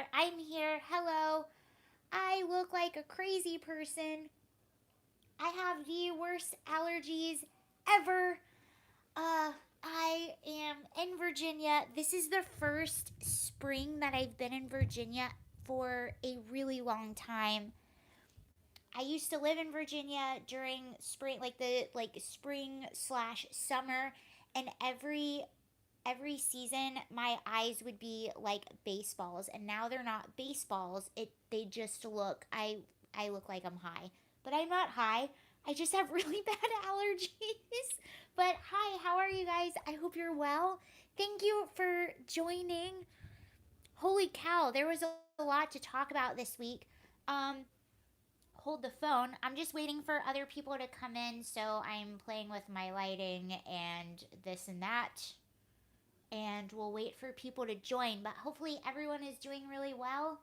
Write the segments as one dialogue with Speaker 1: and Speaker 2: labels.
Speaker 1: here. I'm here. Hello. I look like a crazy person. I have the worst allergies ever. Uh, I am in Virginia. This is the first spring that I've been in Virginia for a really long time. I used to live in Virginia during spring, like the spring slash summer, and every season my eyes would be like baseballs, and now they're not baseballs. They just I look like I'm high, but I'm not high. I just have really bad allergies. But hi, how are you guys? I hope you're well. Thank you for joining. Holy cow, there was a lot to talk about this week. Um, Hold the phone. I'm just waiting for other people to come in, so I'm playing with my lighting and this and that. And we'll wait for people to join, but hopefully everyone is doing really well.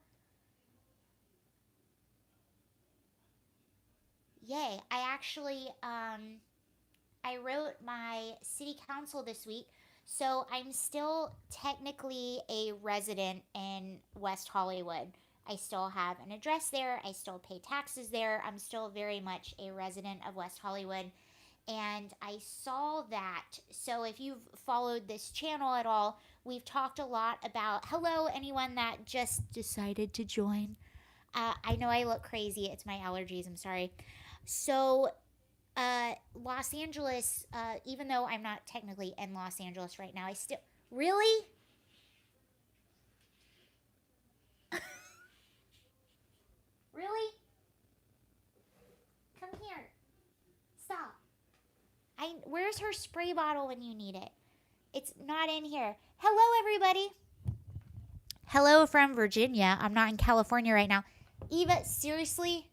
Speaker 1: Yay. I wrote my city council this week, so I'm still technically a resident in West Hollywood. I still have an address there. I still pay taxes there. I'm still very much a resident of West Hollywood. And I saw that. So if you've followed this channel at all, we've talked a lot about hello, anyone that just decided to join. I know I look crazy. It's my allergies. I'm sorry. So Los Angeles, even though I'm not technically in Los Angeles right now, I still. Really? Really? Come here. Stop. Where's her spray bottle when you need it? It's not in here. Hello, everybody. Hello from Virginia. I'm not in California right now. Eva, seriously?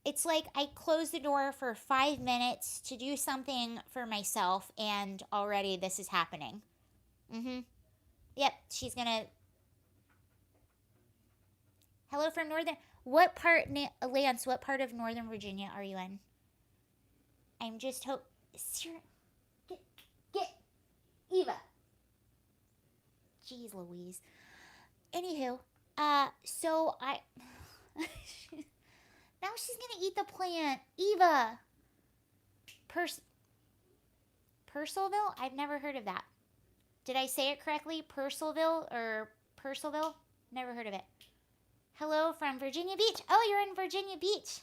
Speaker 1: It's like I closed the door for 5 minutes to do something for myself, and already this is happening. Mm hmm. Yep, she's gonna. Hello from Northern. What part, Lance, what part of Northern Virginia are you in? I'm just hope. Get, get, Eva. Jeez Louise. Anywho, so I. Now she's gonna eat the plant. Eva. Purcellville? I've never heard of that. Did I say it correctly? Purcellville or Purcellville? Never heard of it. Hello from Virginia Beach. Oh, you're in Virginia Beach.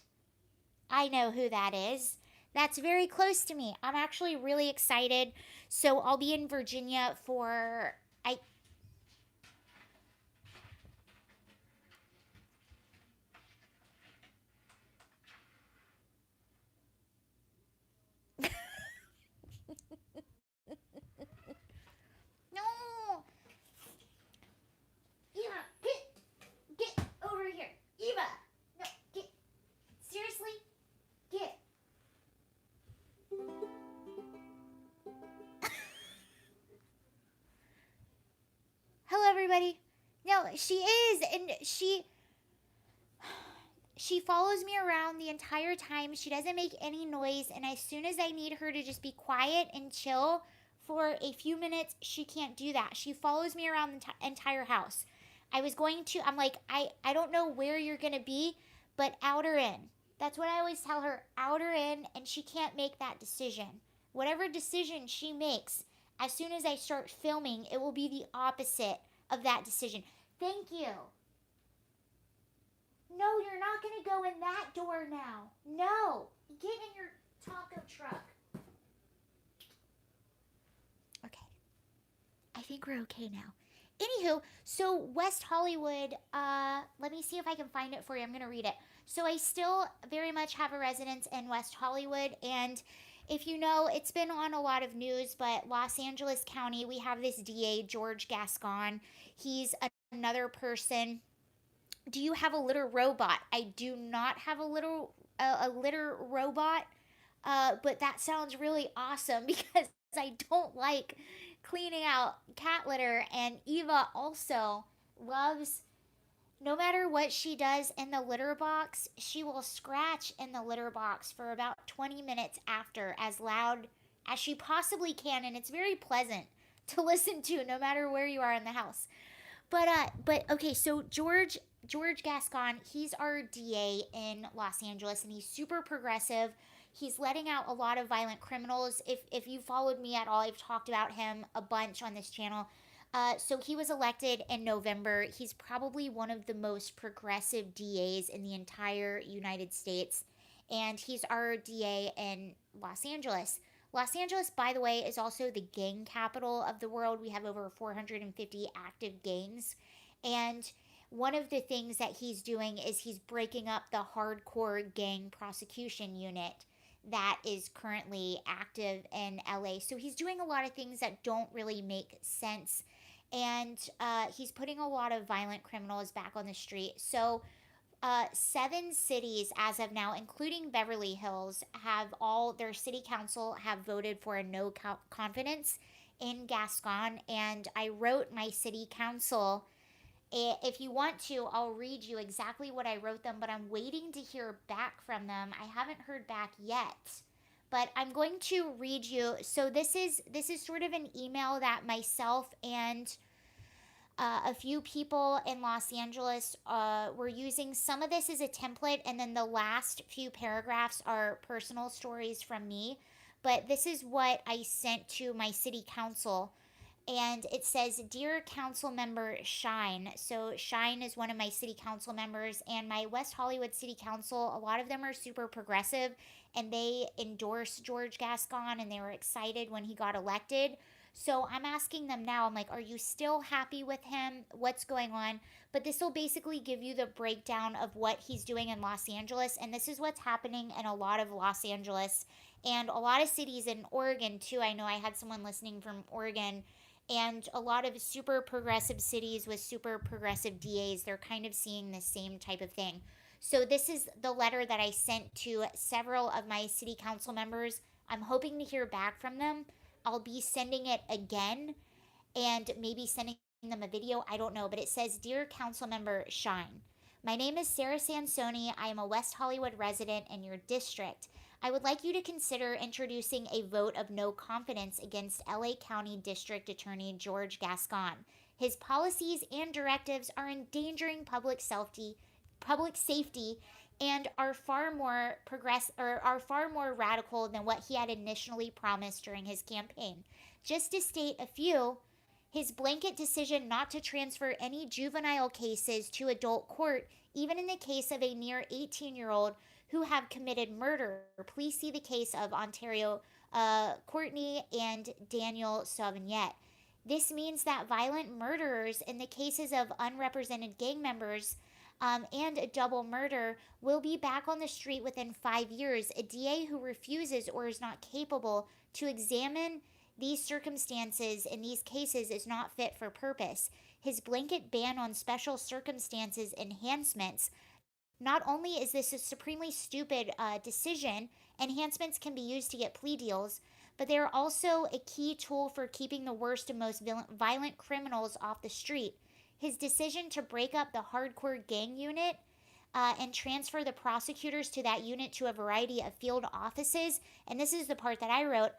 Speaker 1: I know who that is. That's very close to me. I'm actually really excited. So I'll be in Virginia for I No. Eva, get over here. Eva. No, get seriously? Get. Hello everybody. No, she is, and she follows me around the entire time. She doesn't make any noise, and as soon as I need her to just be quiet and chill for a few minutes, she can't do that. She follows me around the entire house. I'm like, I don't know where you're going to be, but out or in. That's what I always tell her, out or in, and she can't make that decision. Whatever decision she makes, as soon as I start filming, it will be the opposite of that decision. Thank you. No, you're not going to go in that door now. No. Get in your taco truck. Okay. I think we're okay now. Anywho, so West Hollywood, let me see if I can find it for you. I'm going to read it. So I still very much have a residence in West Hollywood, and if you know, it's been on a lot of news, but Los Angeles County, we have this DA, George Gascon. He's another person. Do you have a litter robot? I do not have a litter robot, but that sounds really awesome because I don't like cleaning out cat litter, and Eva also loves. No matter what she does in the litter box, she will scratch in the litter box for about 20 minutes after, as loud as she possibly can, and it's very pleasant to listen to no matter where you are in the house. But okay, so George Gascon, he's our DA in Los Angeles, and he's super progressive. He's letting out a lot of violent criminals. If you followed me at all, I've talked about him a bunch on this channel. So he was elected in November. He's probably one of the most progressive DAs in the entire United States, and he's our DA in Los Angeles. Los Angeles, by the way, is also the gang capital of the world. We have over 450 active gangs. And one of the things that he's doing is he's breaking up the hardcore gang prosecution unit that is currently active in LA. So he's doing a lot of things that don't really make sense. And he's putting a lot of violent criminals back on the street. So 7 cities as of now, including Beverly Hills, have all their city council have voted for a no confidence in Gascon. And I wrote my city council. If you want to, I'll read you exactly what I wrote them, but I'm waiting to hear back from them. I haven't heard back yet. But I'm going to read you. So this is sort of an email that myself and a few people in Los Angeles were using. Some of this is a template, and then the last few paragraphs are personal stories from me. But this is what I sent to my city council. And it says, Dear Council Member Shine. So, Shine is one of my city council members, and my West Hollywood City Council, a lot of them are super progressive, and they endorsed George Gascon, and they were excited when he got elected. So I'm asking them now, I'm like, are you still happy with him? What's going on? But this will basically give you the breakdown of what he's doing in Los Angeles. And this is what's happening in a lot of Los Angeles and a lot of cities in Oregon, too. I know I had someone listening from Oregon, and a lot of super progressive cities with super progressive DAs, they're kind of seeing the same type of thing. So this is the letter that I sent to several of my city council members. I'm hoping to hear back from them. I'll be sending it again and maybe sending them a video. I don't know, but it says, Dear Council Member Shine, my name is Sarah Sansoni. I am a West Hollywood resident in your district. I would like you to consider introducing a vote of no confidence against LA County District Attorney George Gascon. His policies and directives are endangering public safety and are far more radical than what he had initially promised during his campaign. Just to state a few, his blanket decision not to transfer any juvenile cases to adult court, even in the case of a near 18-year-old who have committed murder. Please see the case of Ontario Courtney and Daniel Sauvignette. This means that violent murderers in the cases of unrepresented gang members and a double murder will be back on the street within 5 years. A DA who refuses or is not capable to examine these circumstances in these cases is not fit for purpose. His blanket ban on special circumstances enhancements. Not only is this a supremely stupid decision, enhancements can be used to get plea deals, but they are also a key tool for keeping the worst and most violent criminals off the street. His decision to break up the hardcore gang unit and transfer the prosecutors to that unit to a variety of field offices, and this is the part that I wrote,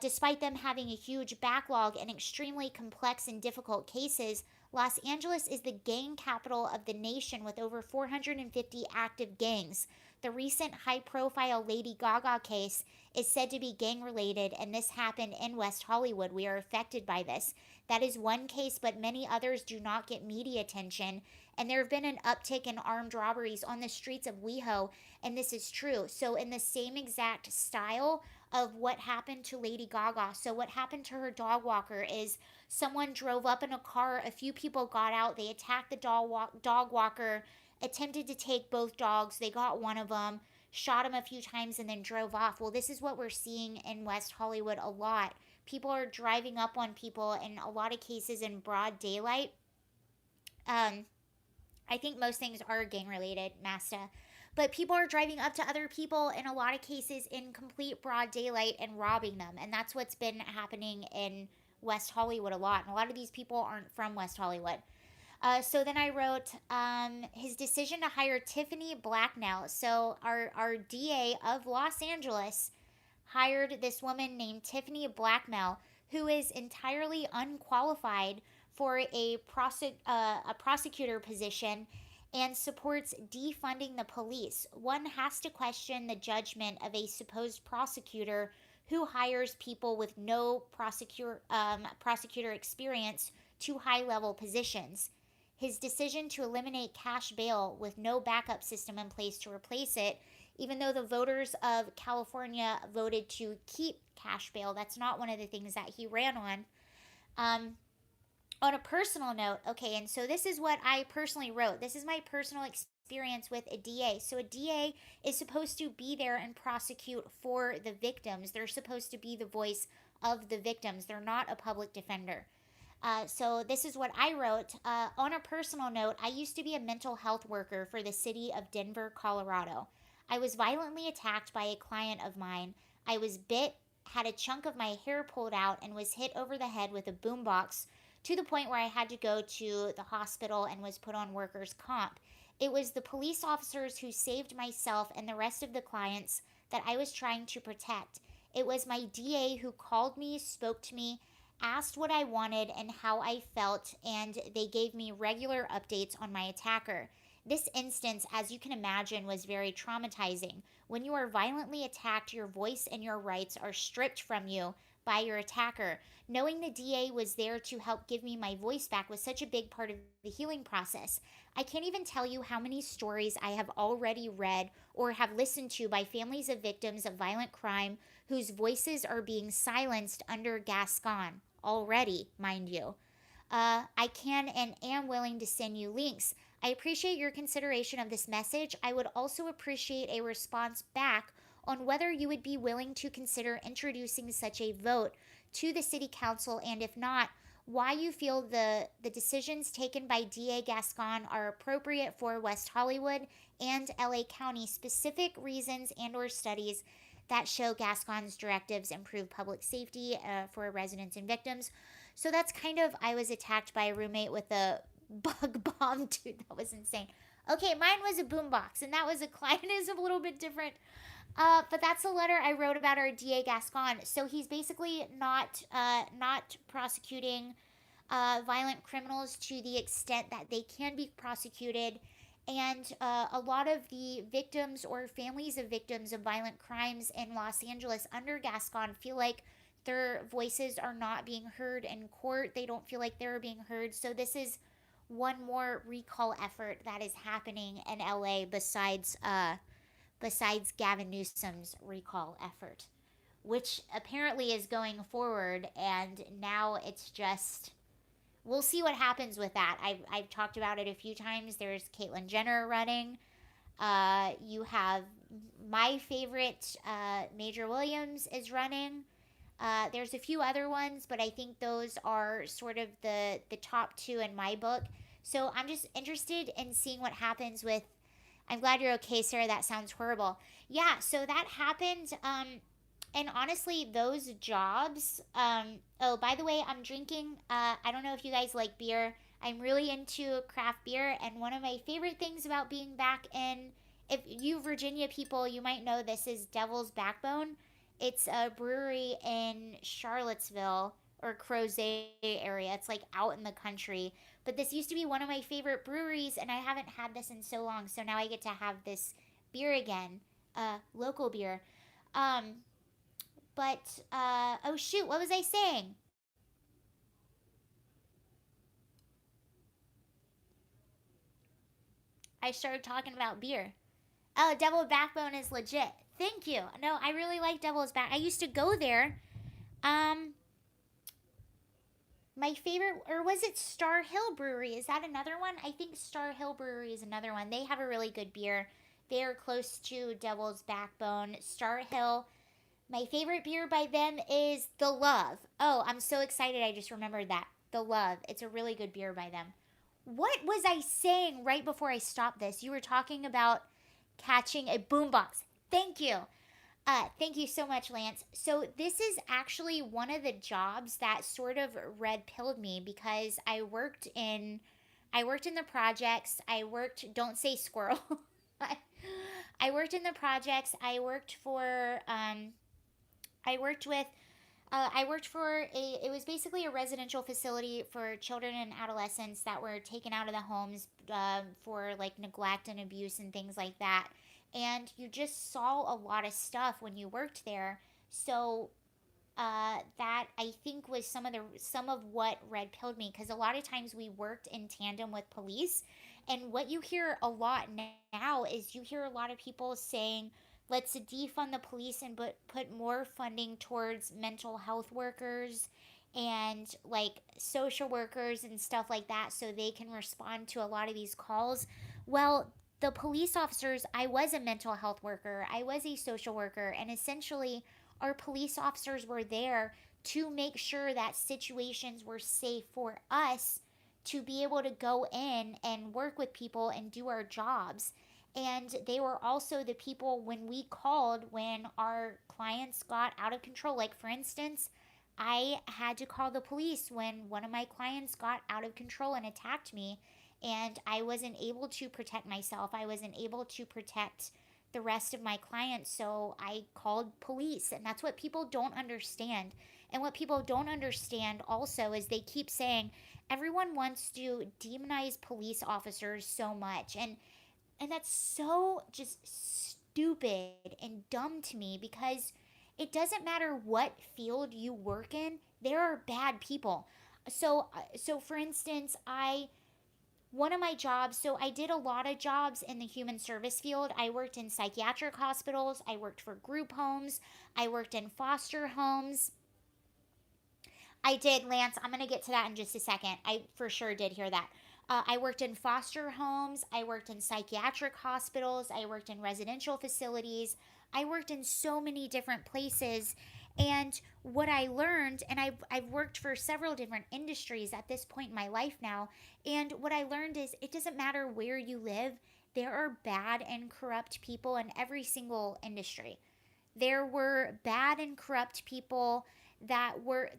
Speaker 1: despite them having a huge backlog and extremely complex and difficult cases, Los Angeles is the gang capital of the nation with over 450 active gangs. The recent high-profile Lady Gaga case is said to be gang-related, and this happened in West Hollywood. We are affected by this. That is one case, but many others do not get media attention, and there have been an uptick in armed robberies on the streets of WeHo, and this is true. So in the same exact style of what happened to Lady Gaga. So what happened to her dog walker is someone drove up in a car, a few people got out, they attacked the dog walker, attempted to take both dogs, they got one of them, shot him a few times, and then drove off. Well, this is what we're seeing in West Hollywood a lot. People are driving up on people in a lot of cases in broad daylight. I think most things are gang related, Masta. But people are driving up to other people in a lot of cases in complete broad daylight and robbing them. And that's what's been happening in West Hollywood a lot. And a lot of these people aren't from West Hollywood. So then I wrote his decision to hire Tiffany Blacknell. So our DA of Los Angeles hired this woman named Tiffany Blacknell, who is entirely unqualified for a prosecutor position and supports defunding the police. One has to question the judgment of a supposed prosecutor who hires people with no prosecutor experience to high level positions. His decision to eliminate cash bail with no backup system in place to replace it, even though the voters of California voted to keep cash bail, that's not one of the things that he ran on. Um, on a personal note, okay, and so this is what I personally wrote. This is my personal experience with a DA. So a DA is supposed to be there and prosecute for the victims. They're supposed to be the voice of the victims. They're not a public defender. So this is what I wrote. On a personal note, I used to be a mental health worker for the city of Denver, Colorado. I was violently attacked by a client of mine. I was bit, had a chunk of my hair pulled out, and was hit over the head with a boombox to the point where I had to go to the hospital and was put on workers' comp. It was the police officers who saved myself and the rest of the clients that I was trying to protect. It was my DA who called me, spoke to me, asked what I wanted and how I felt, and they gave me regular updates on my attacker. This instance, as you can imagine, was very traumatizing. When you are violently attacked, your voice and your rights are stripped from you by your attacker. Knowing the DA was there to help give me my voice back was such a big part of the healing process. I can't even tell you how many stories I have already read or have listened to by families of victims of violent crime whose voices are being silenced under Gascon. Already, mind you. I can and am willing to send you links. I appreciate your consideration of this message. I would also appreciate a response back on whether you would be willing to consider introducing such a vote to the city council, and if not, why you feel the decisions taken by DA Gascon are appropriate for West Hollywood and LA County, specific reasons and or studies that show Gascon's directives improve public safety for residents and victims. So that's kind of, I was attacked by a roommate with a bug bomb, dude. That was insane. Okay, mine was a boombox, and that was a client is a little bit different. But that's a letter I wrote about our DA Gascon. So he's basically not prosecuting violent criminals to the extent that they can be prosecuted. And a lot of the victims or families of victims of violent crimes in Los Angeles under Gascon feel like their voices are not being heard in court. They don't feel like they're being heard. So this is one more recall effort that is happening in LA besides Gavin Newsom's recall effort, which apparently is going forward. And now it's just, we'll see what happens with that. I've talked about it a few times. There's Caitlyn Jenner running. You have my favorite, Major Williams is running. There's a few other ones, but I think those are sort of the top two in my book. So I'm just interested in seeing what happens with. I'm glad you're okay, Sarah. That sounds horrible. Yeah, so that happened. And honestly, those jobs. Oh, by the way, I'm drinking. I don't know if you guys like beer. I'm really into craft beer, and one of my favorite things about being back in, if you Virginia people, you might know this is Devil's Backbone. It's a brewery in Charlottesville or Crozet area. It's like out in the country. But this used to be one of my favorite breweries, and I haven't had this in so long. So now I get to have this beer again, local beer. Oh shoot, what was I saying? I started talking about beer. Oh, Devil's Backbone is legit. Thank you. No, I really like Devil's Back. I used to go there. Um, my favorite, or was it Star Hill Brewery? Is that another one? I think Star Hill Brewery is another one. They have a really good beer. They are close to Devil's Backbone. Star Hill. My favorite beer by them is The Love. Oh, I'm so excited. I just remembered that. The Love. It's a really good beer by them. What was I saying right before I stopped this? You were talking about catching a boombox. Thank you. Thank you so much, Lance. So this is actually one of the jobs that sort of red pilled me because I worked in the projects. Don't say squirrel. I worked in the projects. I worked with I worked for it was basically a residential facility for children and adolescents that were taken out of the homes for like neglect and abuse and things like that. And you just saw a lot of stuff when you worked there. So that I think was some of what red pilled me, because a lot of times we worked in tandem with police, and what you hear a lot now is you hear a lot of people saying, let's defund the police and put more funding towards mental health workers and like social workers and stuff like that so they can respond to a lot of these calls. Well, the police officers, I was a mental health worker, I was a social worker, and essentially our police officers were there to make sure that situations were safe for us to be able to go in and work with people and do our jobs. And they were also the people when we called when our clients got out of control. Like, for instance, I had to call the police when one of my clients got out of control and attacked me, and I wasn't able to protect myself. I wasn't able to protect the rest of my clients, so I called police. And that's what people don't understand. And what people don't understand also is they keep saying everyone wants to demonize police officers so much. And that's so just stupid and dumb to me, because it doesn't matter what field you work in, there are bad people. So for instance, I one of my jobs, so I did a lot of jobs in the human service field. I worked in psychiatric hospitals, I worked for group homes, I worked in foster homes. I did, Lance. I'm going to get to that in just a second. I for sure did hear that. I worked in foster homes. I worked in psychiatric hospitals. I worked in residential facilities. I worked in so many different places. And what I learned, and I've worked for several different industries at this point in my life now. And what I learned is it doesn't matter where you live, there are bad and corrupt people in every single industry. There are bad and corrupt people that work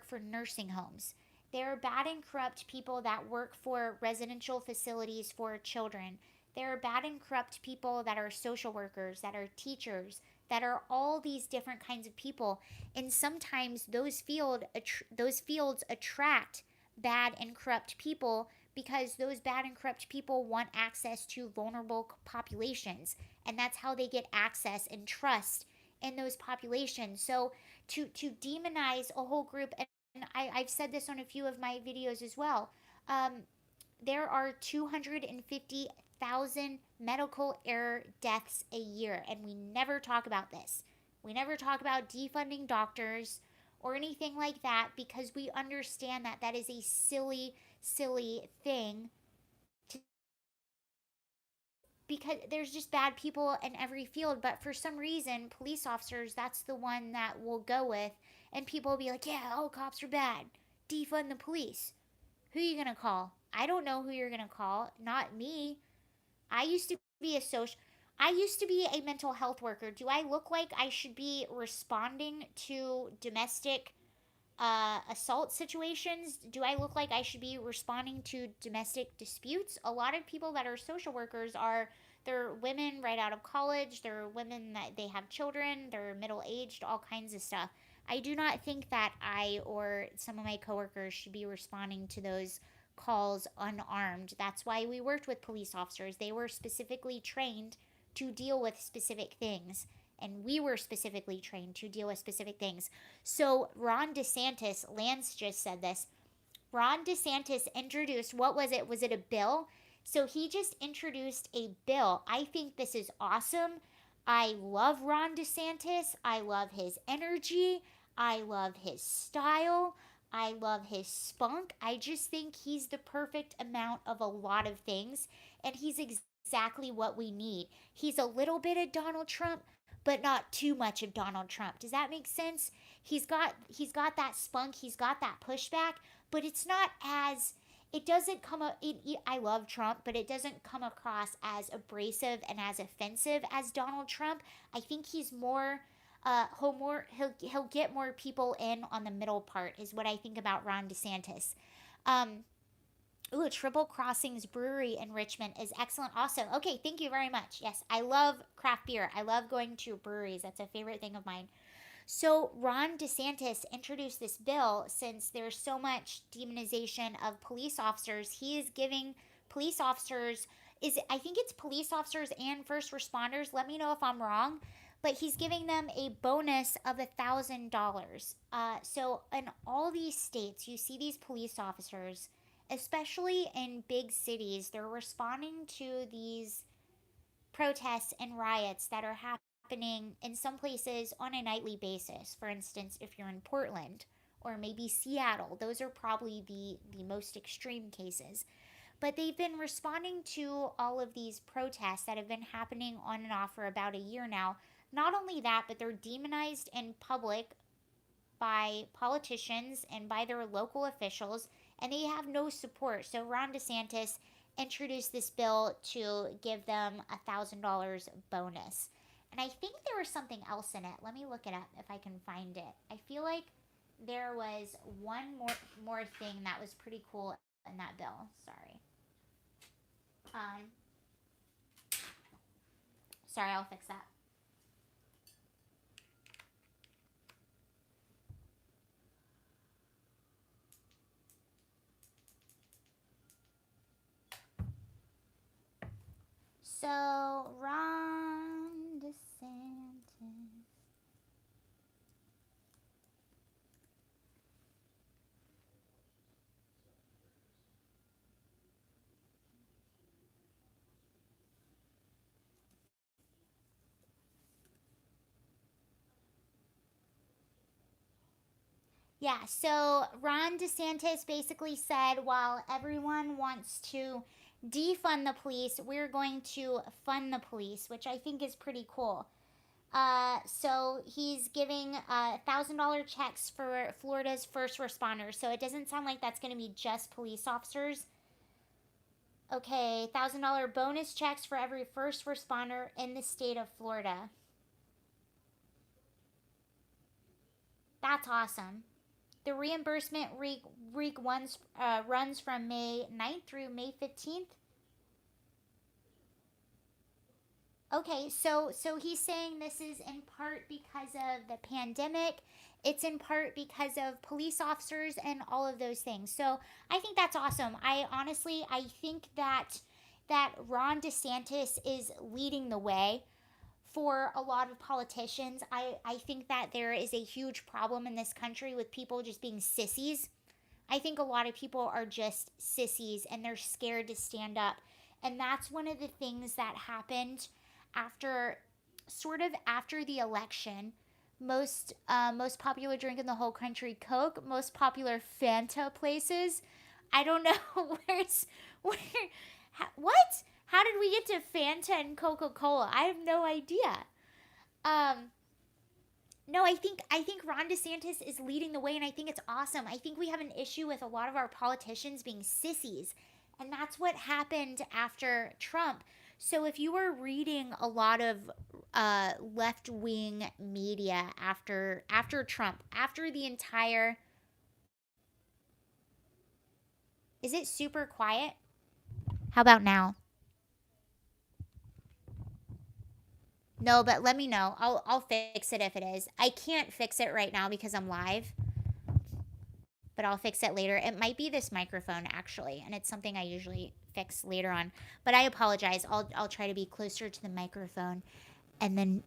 Speaker 1: for nursing homes. There are bad and corrupt people that work for residential facilities for children. There are bad and corrupt people that are social workers, that are teachers, that are all these different kinds of people. And sometimes those fields attract bad and corrupt people, because those bad and corrupt people want access to vulnerable populations, and that's how they get access and trust in those populations. So to demonize a whole group, and I've said this on a few of my videos as well. Um, there are 250,000 medical error deaths a year, and we never talk about this. We never talk about defunding doctors or anything like that, because we understand that that is a silly, silly thing to, because there's just bad people in every field. But for some reason, police officers, that's the one that we'll go with. And people will be like, yeah, all cops are bad. Defund the police. Who are you going to call? I don't know who you're going to call. Not me. I used to be a social. I used to be a mental health worker. Do I look like I should be responding to domestic assault situations? Do I look like I should be responding to domestic disputes? A lot of people that are social workers are, they're women right out of college, they're women that they have children, they're middle aged, all kinds of stuff. I do not think that I or some of my coworkers should be responding to those calls unarmed. That's why we worked with police officers. They were specifically trained to deal with specific things, and we were specifically trained to deal with specific things. So Ron DeSantis, Lance just said this. Ron DeSantis introduced, what was it? Was it a bill? So he just introduced a bill. I think this is awesome. I love Ron DeSantis. I love his energy. I love his style. I love his spunk. I just think he's the perfect amount of a lot of things, and he's exactly what we need. He's a little bit of Donald Trump, but not too much of Donald Trump. Does that make sense? He's got that spunk, he's got that pushback, but it's not as, it doesn't come up I love Trump, but it doesn't come across as abrasive and as offensive as Donald Trump. I think he's more he'll get more people in on the middle part, is what I think about Ron DeSantis. Um Ooh, Triple Crossings Brewery in Richmond is excellent also. Okay, thank you very much. Yes, I love craft beer. I love going to breweries. That's a favorite thing of mine. So Ron DeSantis introduced this bill since there's so much demonization of police officers. He is giving police officers is I think it's police officers and first responders. Let me know if I'm wrong, but he's giving them a bonus of $1,000. So in all these states, you see these police officers, especially in big cities, they're responding to these protests and riots that are happening in some places on a nightly basis. For instance, if you're in Portland or maybe Seattle, those are probably the most extreme cases. But they've been responding to all of these protests that have been happening on and off for about a year now. Not only that, but they're demonized in public by politicians and by their local officials, and they have no support. So Ron DeSantis introduced this bill to give them $1,000 bonus. And I think there was something else in it. Let me look it up if I can find it. I feel like there was one more thing that was pretty cool in that bill. Sorry. Um, sorry, I'll fix that. So, Ron DeSantis. Yeah, so Ron DeSantis basically said while everyone wants to defund the police, we're going to fund the police, which I think is pretty cool. So he's giving $1,000 checks for Florida's first responders. So it doesn't sound like that's going to be just police officers. Okay, $1,000 bonus checks for every first responder in the state of Florida. That's awesome. The reimbursement runs from May 9th through May 15th. Okay, so he's saying this is in part because of the pandemic. It's in part because of police officers and all of those things. So I think that's awesome. I think that Ron DeSantis is leading the way for a lot of politicians. I think that there is a huge problem in this country with people just being sissies. I think a lot of people are just sissies and they're scared to stand up. And that's one of the things that happened after after the election. Most popular drink in the whole country, Coke. Most popular Fanta places. I don't know where what? How did we get to Fanta and Coca-Cola? I have no idea. Um, no, I think Ron DeSantis is leading the way, and I think it's awesome. I think we have an issue with a lot of our politicians being sissies, and that's what happened after Trump. So if you were reading a lot of left wing media after Trump, after the entire, is it super quiet? How about now? No, but let me know. I'll fix it if it is. I can't fix it right now because I'm live, but I'll fix it later. It might be this microphone actually, and it's something I usually fix later on. But I apologize. I'll try to be closer to the microphone and then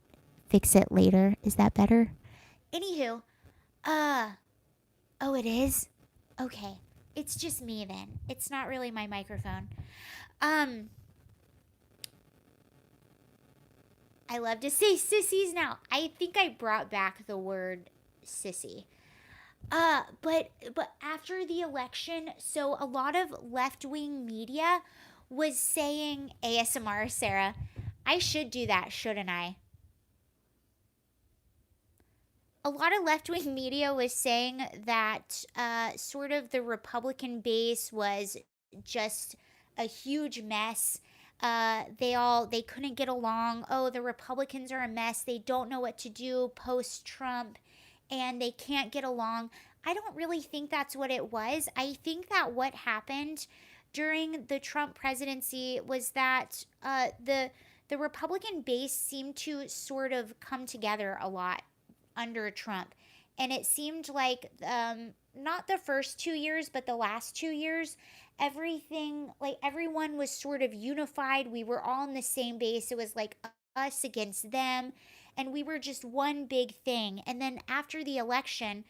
Speaker 1: fix it later. Is that better? Anywho, uh oh, it is. Okay. It's just me then. It's not really my microphone. Um I love to say sissies now. I think I brought back the word sissy. But after the election, so a lot of left-wing media was saying ASMR, Sarah. I should do that, shouldn't I? A lot of left-wing media was saying that sort of the Republican base was just a huge mess. They couldn't get along. Oh, the Republicans are a mess. They don't know what to do post Trump, and they can't get along. I don't really think that's what it was. I think that what happened during the Trump presidency was that the Republican base seemed to sort of come together a lot. under Trump. And it seemed like not the first 2 years, but the last 2 years, everything, like everyone was sort of unified. We were all on the same base. It was like us against them. And we were just one big thing. And then after the election,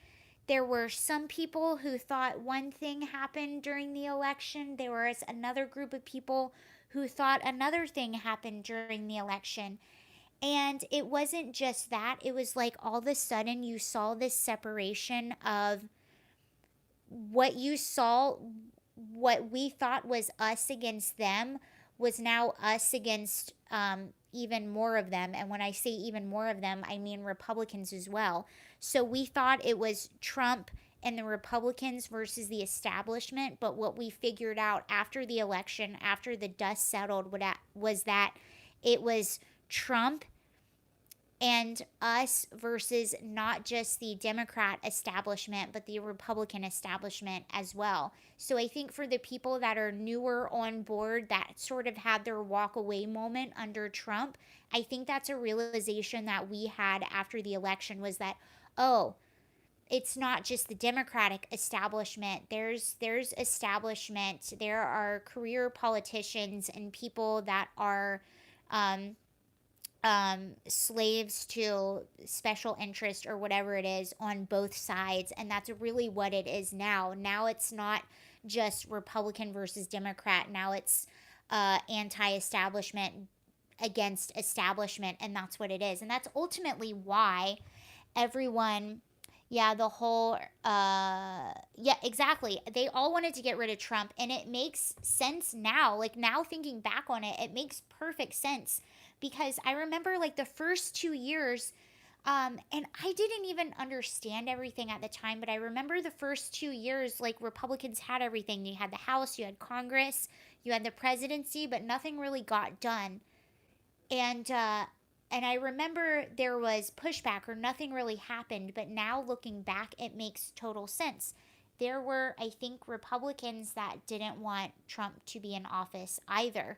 Speaker 1: there were some people who thought one thing happened during the election. There was another group of people who thought another thing happened during the election. And it wasn't just that, it was like all of a sudden you saw this separation of what you saw, what we thought was us against them was now us against even more of them. And when I say even more of them, I mean Republicans as well. So we thought it was Trump and the Republicans versus the establishment. But what we figured out after the election, after the dust settled, was that it was Trump and us versus not just the Democrat establishment, but the Republican establishment as well. So I think for the people that are newer on board, that sort of had their walk away moment under Trump, I think that's a realization that we had after the election was that, oh, it's not just the Democratic establishment. There's establishment. There are career politicians and people that are slaves to special interest or whatever it is on both sides. And that's really what it is now. Now it's not just Republican versus Democrat. Now it's anti-establishment against establishment. And that's what it is. And that's ultimately why everyone, yeah, the whole, yeah, exactly. They all wanted to get rid of Trump. And it makes sense now. Like now thinking back on it, it makes perfect sense. Because I remember like the first 2 years, and I didn't even understand everything at the time, but I remember the first 2 years, like Republicans had everything. You had the House, you had Congress, you had the presidency, but nothing really got done. And I remember there was pushback or nothing really happened, but now looking back, it makes total sense. There were, I think, Republicans that didn't want Trump to be in office either.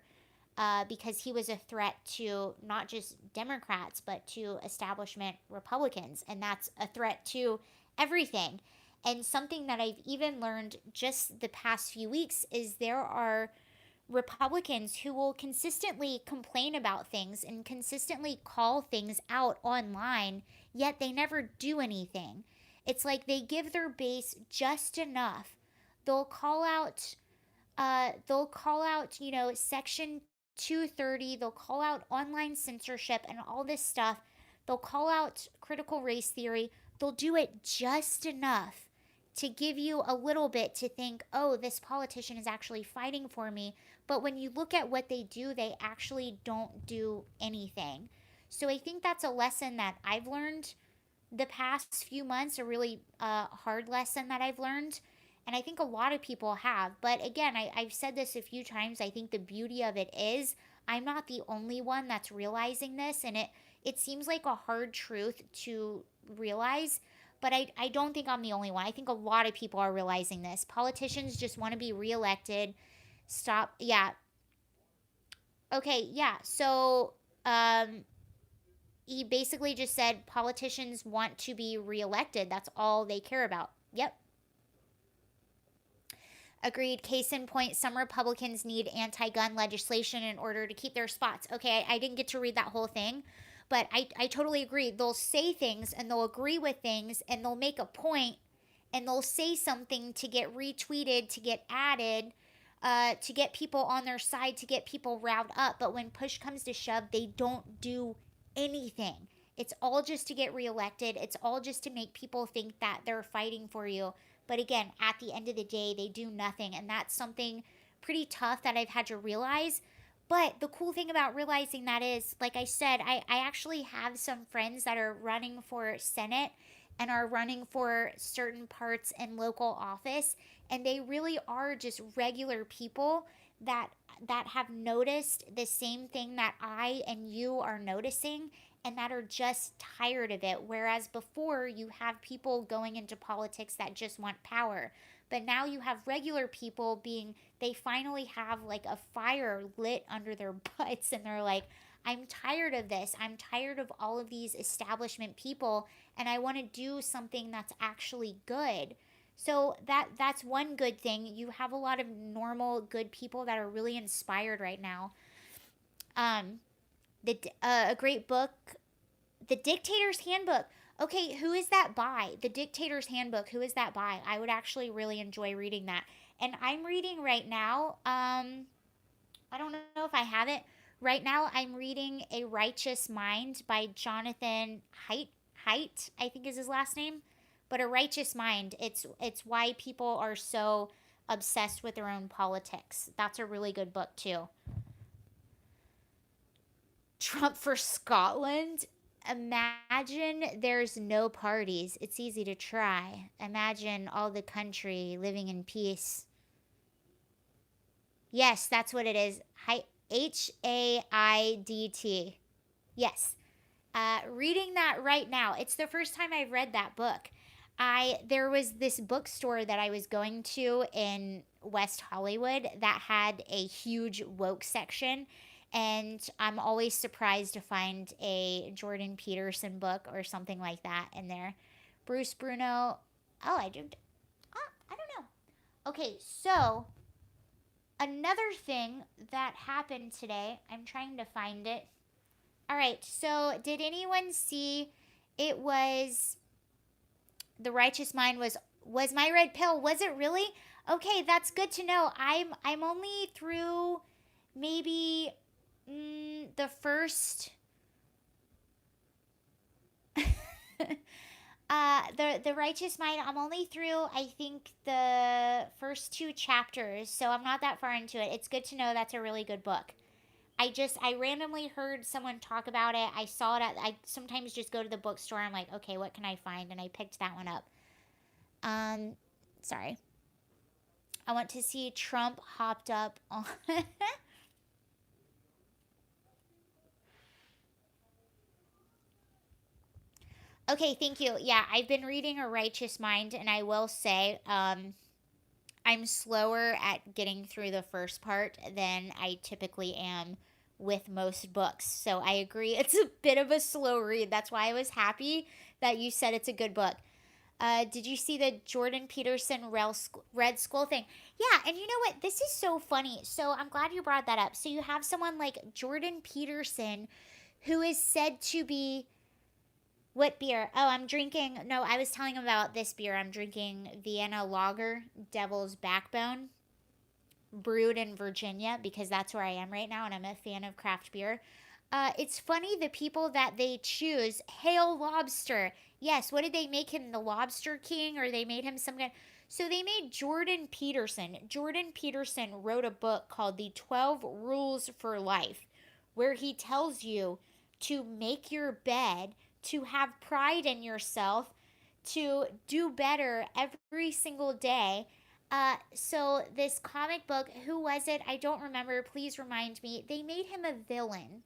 Speaker 1: Because he was a threat to not just Democrats, but to establishment Republicans. And that's a threat to everything. And something that I've even learned just the past few weeks is there are Republicans who will consistently complain about things and consistently call things out online, yet they never do anything. It's like they give their base just enough. They'll call out Section 230, they'll call out online censorship and all this stuff. They'll call out critical race theory. They'll do it just enough to give you a little bit to think, oh, this politician is actually fighting for me. But when you look at what they do, they actually don't do anything. So I think that's a lesson that I've learned the past few months, a really hard lesson that I've learned. And I think a lot of people have. But again, I've said this a few times. I think the beauty of it is I'm not the only one that's realizing this. And it seems like a hard truth to realize. But I don't think I'm the only one. I think a lot of people are realizing this. Politicians just want to be reelected. Stop. Yeah. Okay. Yeah. So he basically just said politicians want to be reelected. That's all they care about. Yep. Agreed. Case in point, some Republicans need anti-gun legislation in order to keep their spots. Okay, I didn't get to read that whole thing, but I totally agree. They'll say things and they'll agree with things and they'll make a point and they'll say something to get retweeted, to get added, to get people on their side, to get people riled up. But when push comes to shove, they don't do anything. It's all just to get reelected. It's all just to make people think that they're fighting for you. But again, at the end of the day, they do nothing. And that's something pretty tough that I've had to realize. But the cool thing about realizing that is, like I said, I actually have some friends that are running for Senate and are running for certain parts in local office. And they really are just regular people that have noticed the same thing that I and you are noticing and that are just tired of it. Whereas before you have people going into politics that just want power. But now you have regular people they finally have like a fire lit under their butts and they're like, I'm tired of this. I'm tired of all of these establishment people, and I want to do something that's actually good. So that's one good thing. You have a lot of normal good people that are really inspired right now. Um, a great book, The Dictator's Handbook. Okay, who is that by? The Dictator's Handbook. Who is that by? I would actually really enjoy reading that. And I'm reading right now. I don't know if I have it. Right now, I'm reading A Righteous Mind by Jonathan Haidt, I think is his last name. But A Righteous Mind, it's why people are so obsessed with their own politics. That's a really good book too. Trump for Scotland. Imagine there's no parties. It's easy to try. Imagine all the country living in peace. Yes, that's what it is. Haidt. Yes. Reading that right now. It's the first time I've read that book. There was this bookstore that I was going to in West Hollywood that had a huge woke section, and I'm always surprised to find a Jordan Peterson book or something like that in there. Bruce Bruno. Oh, I don't. I don't know. Okay, so another thing that happened today. I'm trying to find it. All right. So, did anyone see? It was The Righteous Mind was my red pill. Was it really? Okay, that's good to know. I'm only through maybe the first the Righteous Mind. I'm only through I think the first two chapters, so I'm not that far into it. It's good to know that's a really good book. I randomly heard someone talk about it. I saw it I sometimes just go to the bookstore. I'm like, okay, what can I find? And I picked that one up. Um, Sorry. I want to see Trump hopped up on. Okay, thank you. Yeah, I've been reading A Righteous Mind, and I will say, I'm slower at getting through the first part than I typically am with most books. So I agree. It's a bit of a slow read. That's why I was happy that you said it's a good book. Did you see the Jordan Peterson Red Skull thing? Yeah, and you know what? This is so funny. So I'm glad you brought that up. So you have someone like Jordan Peterson who is said to be. What beer? Oh, I'm drinking. No, I was telling him about this beer. I'm drinking Vienna Lager, Devil's Backbone, brewed in Virginia because that's where I am right now, and I'm a fan of craft beer. It's funny the people that they choose. Hail Lobster. Yes, what did they make him? The Lobster King, or they made him some kind. So they made Jordan Peterson. Jordan Peterson wrote a book called The 12 Rules for Life, where he tells you to make your bed, to have pride in yourself, to do better every single day. So this comic book, who was it? I don't remember. Please remind me. They made him a villain.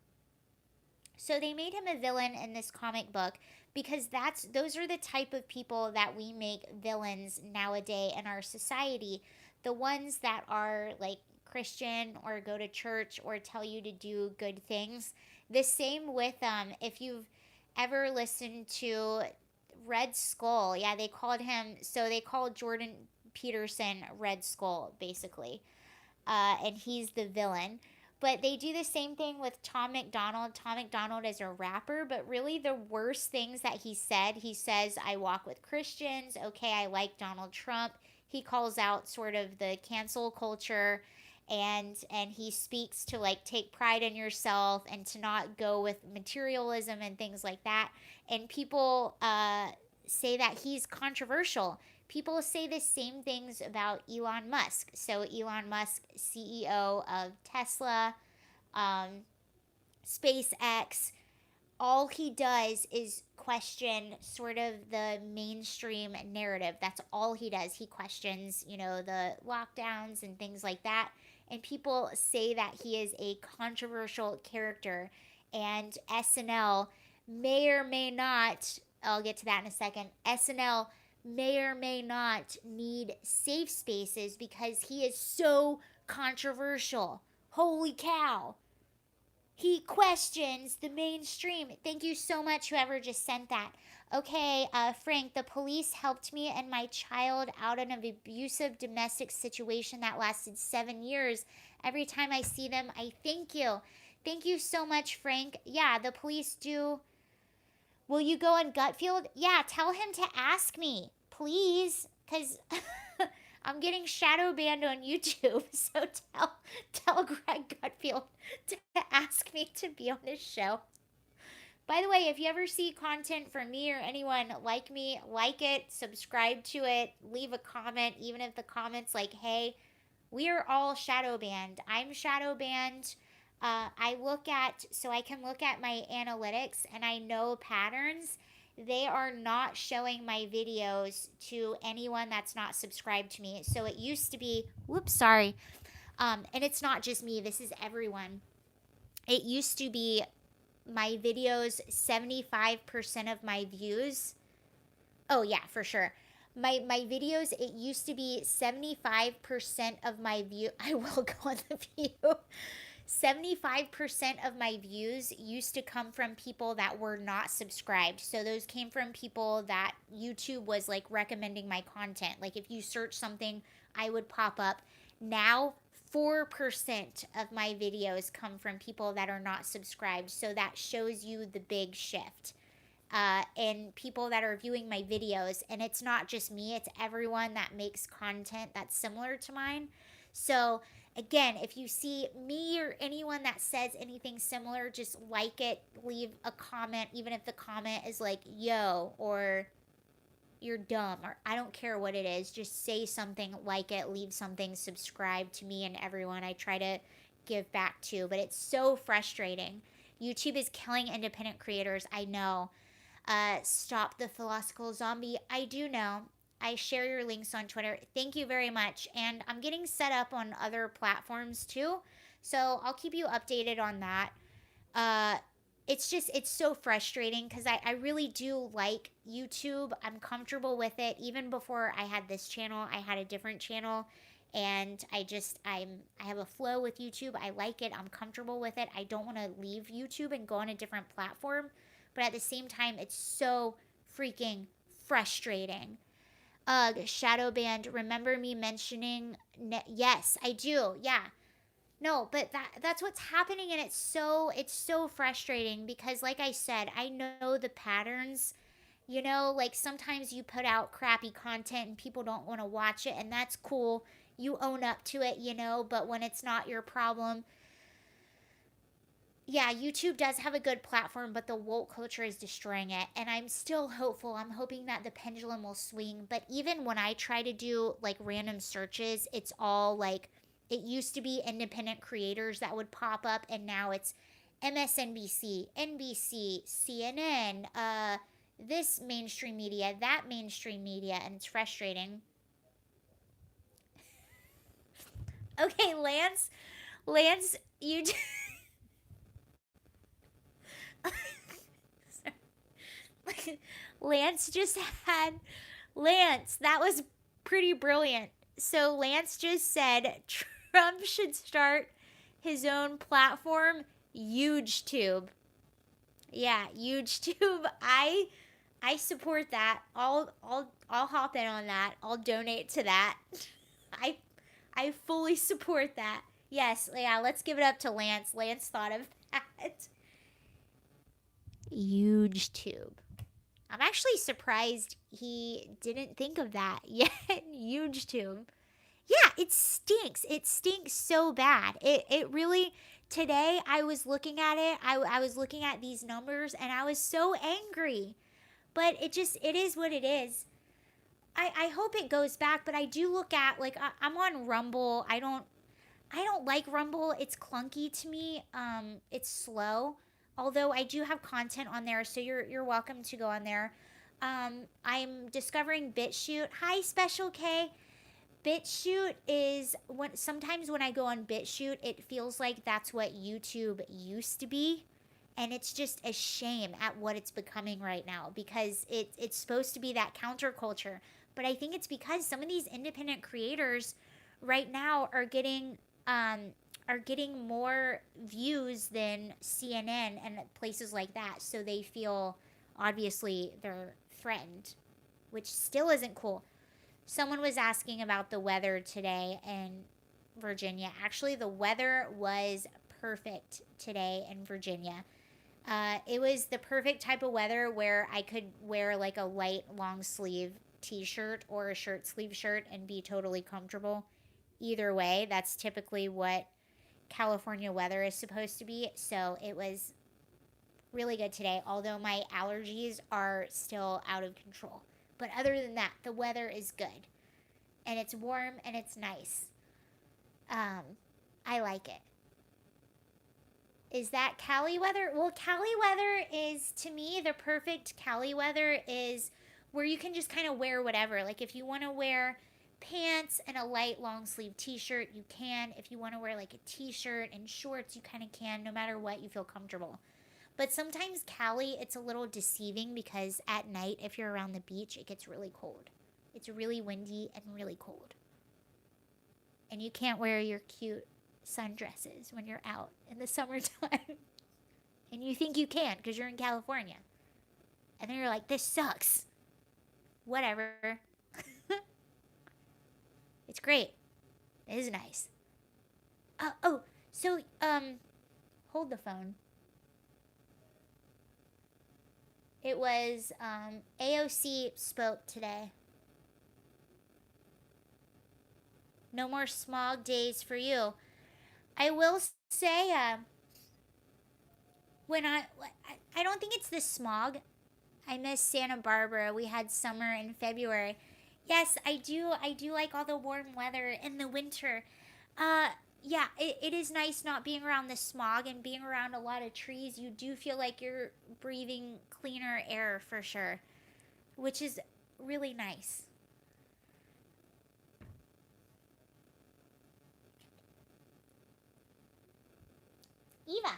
Speaker 1: So they made him a villain in this comic book because those are the type of people that we make villains nowadays in our society. The ones that are like Christian or go to church or tell you to do good things. The same with if you've ever listened to Red Skull. Yeah, they called Jordan Peterson Red Skull basically. And he's the villain. But they do the same thing with Tom McDonald. Tom McDonald is a rapper, but really the worst things that he says, I walk with Christians. Okay, I like Donald Trump. He calls out sort of the cancel culture, and he speaks to like take pride in yourself and to not go with materialism and things like that. And people say that he's controversial. People say the same things about Elon Musk. So, Elon Musk, CEO of Tesla, um, SpaceX, all he does is question sort of the mainstream narrative. That's all he does. He questions, the lockdowns and things like that. And people say that he is a controversial character. And SNL may or may not, I'll get to that in a second, SNL may or may not need safe spaces because he is so controversial. Holy cow. He questions the mainstream. Thank you so much, whoever just sent that. Okay, Frank, the police helped me and my child out of an abusive domestic situation that lasted 7 years. Every time I see them, I thank you. Thank you so much, Frank. Yeah, the police do. Will you go on Gutfield? Yeah, tell him to ask me, please, because I'm getting shadow banned on YouTube. So tell Greg Gutfield to ask me to be on his show. By the way, if you ever see content from me or anyone like me, like it, subscribe to it, leave a comment, even if the comment's like, hey, we are all shadow banned. I'm shadow banned. So I can look at my analytics and I know patterns. They are not showing my videos to anyone that's not subscribed to me. So it used to be, whoops, sorry. And it's not just me, this is everyone. It used to be my videos, 75% of my views. Oh, yeah, for sure. My videos, it used to be 75% of my view. I will go on the view. 75% of my views used to come from people that were not subscribed. So those came from people that YouTube was like recommending my content. Like if you search something, I would pop up. Now 4% of my videos come from people that are not subscribed. So that shows you the big shift. And people that are viewing my videos. And it's not just me, it's everyone that makes content that's similar to mine. So, again, if you see me or anyone that says anything similar, just like it, leave a comment, even if the comment is like, yo, or you're dumb, or I don't care what it is. Just say something, like it, leave something, subscribe to me and everyone I try to give back to. But it's so frustrating. YouTube is killing independent creators, I know. Stop the philosophical zombie. I do know. I share your links on Twitter. Thank you very much. And I'm getting set up on other platforms too. So I'll keep you updated on that. It's so frustrating because I really do like YouTube. I'm comfortable with it. Even before I had this channel, I had a different channel. And I have a flow with YouTube. I like it. I'm comfortable with it. I don't want to leave YouTube and go on a different platform. But at the same time, it's so freaking frustrating. Shadow banned. Remember me mentioning? Yes, I do. Yeah. No, but that's what's happening, and it's so frustrating because, like I said, I know the patterns. Like sometimes you put out crappy content and people don't want to watch it, and that's cool. You own up to it, but when it's not your problem, yeah, YouTube does have a good platform, but the woke culture is destroying it. And I'm still hopeful. I'm hoping that the pendulum will swing. But even when I try to do like random searches, it's all like, it used to be independent creators that would pop up, and now it's MSNBC, NBC, CNN, this mainstream media, that mainstream media, and it's frustrating. Okay, Lance, you. Lance just had Lance, that was pretty brilliant. So Lance just said Trump should start his own platform, HugeTube. Yeah, HugeTube. I support that. I'll hop in on that. I'll donate to that. I I fully support that. Yes, yeah, let's give it up to Lance. Lance thought of that. HugeTube. I'm actually surprised he didn't think of that yet. HugeTube. Yeah, it stinks. It stinks so bad. It really, today I was looking at it. I was looking at these numbers and I was so angry. But it is what it is. I hope it goes back, but I do look at, like, I'm on Rumble. I don't like Rumble. It's clunky to me. It's slow. Although I do have content on there, so you're welcome to go on there. I'm discovering BitChute. Hi, Special K. BitChute is sometimes when I go on BitChute, it feels like that's what YouTube used to be, and it's just a shame at what it's becoming right now because it's supposed to be that counterculture. But I think it's because some of these independent creators right now are are getting more views than CNN and places like that. So they feel, obviously, they're threatened, which still isn't cool. Someone was asking about the weather today in Virginia. Actually, the weather was perfect today in Virginia. It was the perfect type of weather where I could wear like a light long sleeve t-shirt or a shirt sleeve shirt and be totally comfortable. Either way, that's typically what California weather is supposed to be. So it was really good today, although my allergies are still out of control. But other than that, the weather is good. And it's warm and it's nice. I like it. Is that Cali weather? Well, Cali weather is, to me, the perfect Cali weather is where you can just kind of wear whatever. Like if you want to wear pants and a light long sleeve t-shirt, you can. If you want to wear like a t-shirt and shorts, you kind of can. No matter what, you feel comfortable. But sometimes Cali, it's a little deceiving because at night, if you're around the beach, it gets really cold. It's really windy and really cold. And you can't wear your cute sundresses when you're out in the summertime. And you think you can because you're in California. And then you're like, this sucks. Whatever. It's great. It is nice. So, hold the phone. It was, AOC spoke today. No more smog days for you. I will say, when I don't think it's the smog. I miss Santa Barbara. We had summer in February. Yes, I do. I do like all the warm weather in the winter. Yeah, it is nice not being around the smog and being around a lot of trees. You do feel like you're breathing cleaner air for sure, which is really nice. Eva.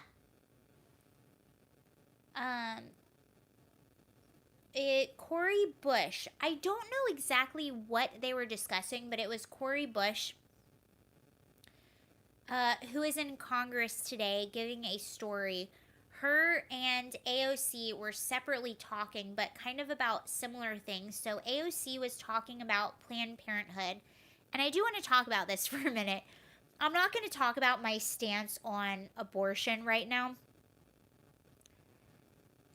Speaker 1: Cori Bush. I don't know exactly what they were discussing, but it was Cori Bush, who is in Congress today giving a story. Her and AOC were separately talking, but kind of about similar things. So AOC was talking about Planned Parenthood, and I do want to talk about this for a minute. I'm not going to talk about my stance on abortion right now.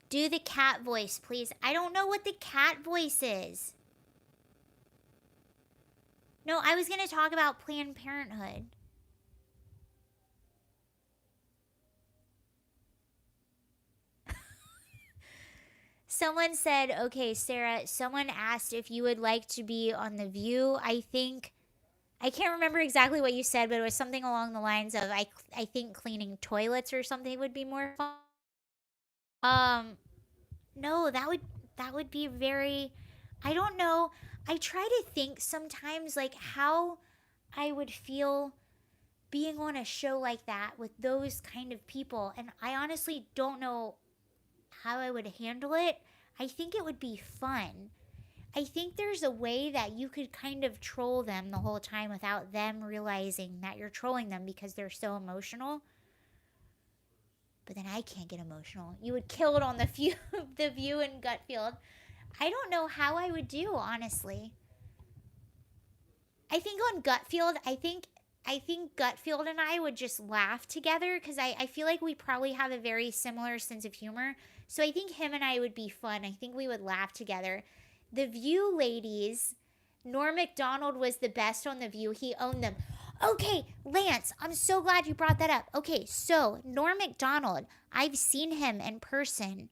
Speaker 1: Do the cat voice, please. I don't know what the cat voice is. No, I was going to talk about Planned Parenthood. Someone said, okay, Sarah, someone asked if you would like to be on The View. I can't remember exactly what you said, but it was something along the lines of, I think cleaning toilets or something would be more fun. No, that would be very, I don't know. I try to think sometimes like how I would feel being on a show like that with those kind of people, and I honestly don't know how I would handle it. I think it would be fun. I think there's a way that you could kind of troll them the whole time without them realizing that you're trolling them because they're so emotional. But then I can't get emotional. You would kill it on the View, the View and Gutfield. I don't know how I would do, honestly. I think on Gutfield, I think Gutfield and I would just laugh together because I feel like we probably have a very similar sense of humor. So I think him and I would be fun. I think we would laugh together. The View ladies, Norm Macdonald was the best on The View. He owned them. Okay, Lance, I'm so glad you brought that up. Okay, so Norm Macdonald, I've seen him in person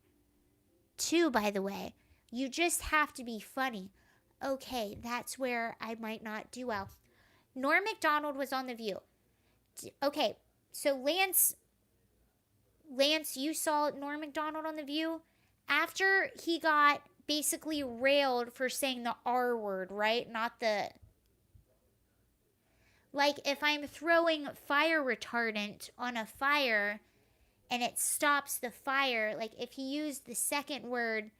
Speaker 1: too, by the way. You just have to be funny. Okay, that's where I might not do well. Norm Macdonald was on The View. Okay, so Lance, you saw Norm Macdonald on The View? After he got basically railed for saying the R word, right? Not the... Like, if I'm throwing fire retardant on a fire and it stops the fire, like, if he used the second word,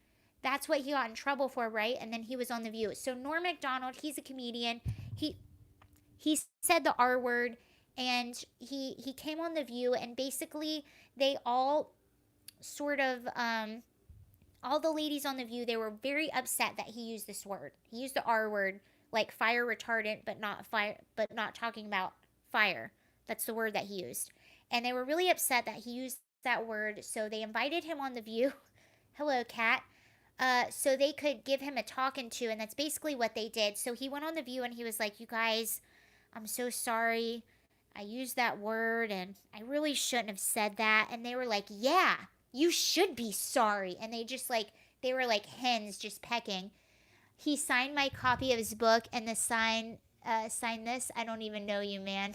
Speaker 1: that's what he got in trouble for, right? And then he was on The View. So Norm Macdonald, he's a comedian. He said the R word, and he came on The View, and basically they all sort of all the ladies on The View, they were very upset that he used this word. He used the R word, like fire retardant, but not talking about fire. That's the word that he used. And they were really upset that he used that word, so they invited him on The View. Hello, Cat. So they could give him a talking to, and that's basically what they did. So he went on The View and he was like, "You guys, I'm so sorry. I used that word and I really shouldn't have said that." And they were like, "Yeah, you should be sorry." And they were like hens just pecking. He signed my copy of his book, and the sign this. I don't even know you, man.